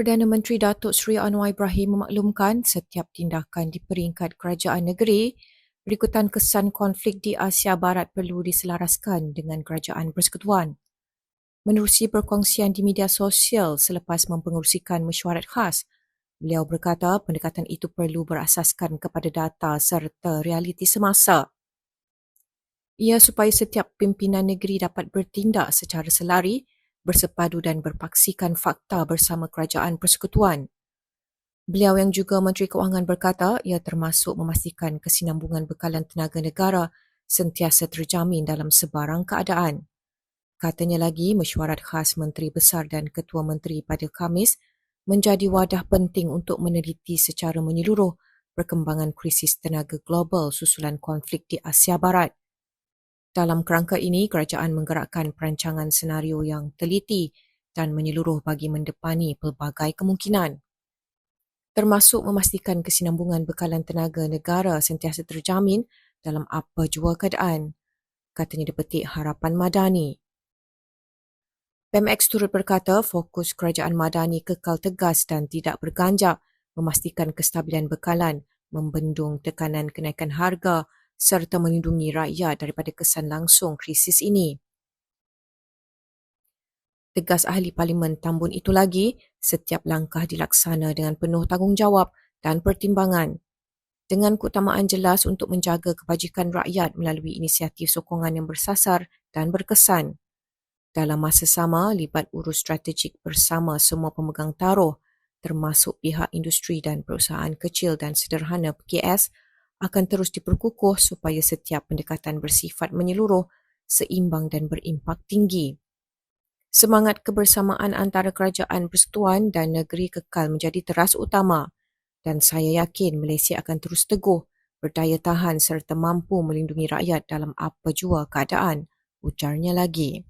Perdana Menteri Datuk Seri Anwar Ibrahim memaklumkan setiap tindakan di peringkat kerajaan negeri berikutan kesan konflik di Asia Barat perlu diselaraskan dengan kerajaan persekutuan. Menerusi perkongsian di media sosial selepas mempengerusikan mesyuarat khas, beliau berkata pendekatan itu perlu berasaskan kepada data serta realiti semasa. Ia supaya setiap pimpinan negeri dapat bertindak secara selari, bersepadu dan berpaksikan fakta bersama kerajaan persekutuan. Beliau yang juga Menteri Kewangan berkata ia termasuk memastikan kesinambungan bekalan tenaga negara sentiasa terjamin dalam sebarang keadaan. Katanya lagi, mesyuarat khas Menteri Besar dan Ketua Menteri pada Khamis menjadi wadah penting untuk meneliti secara menyeluruh perkembangan krisis tenaga global susulan konflik di Asia Barat. Dalam kerangka ini, kerajaan menggerakkan perancangan senario yang teliti dan menyeluruh bagi mendepani pelbagai kemungkinan, termasuk memastikan kesinambungan bekalan tenaga negara sentiasa terjamin dalam apa jua keadaan, katanya dipetik Harapan Madani. PMX turut berkata fokus kerajaan Madani kekal tegas dan tidak berganjak memastikan kestabilan bekalan, membendung tekanan kenaikan harga serta melindungi rakyat daripada kesan langsung krisis ini. Tegas Ahli Parlimen Tambun itu lagi, setiap langkah dilaksana dengan penuh tanggungjawab dan pertimbangan, dengan keutamaan jelas untuk menjaga kebajikan rakyat melalui inisiatif sokongan yang bersasar dan berkesan. Dalam masa sama, libat urus strategik bersama semua pemegang taruh, termasuk pihak industri dan perusahaan kecil dan sederhana PKS, akan terus diperkukuh supaya setiap pendekatan bersifat menyeluruh, seimbang dan berimpak tinggi. Semangat kebersamaan antara kerajaan persekutuan dan negeri kekal menjadi teras utama dan saya yakin Malaysia akan terus teguh, berdaya tahan serta mampu melindungi rakyat dalam apa jua keadaan, ujarnya lagi.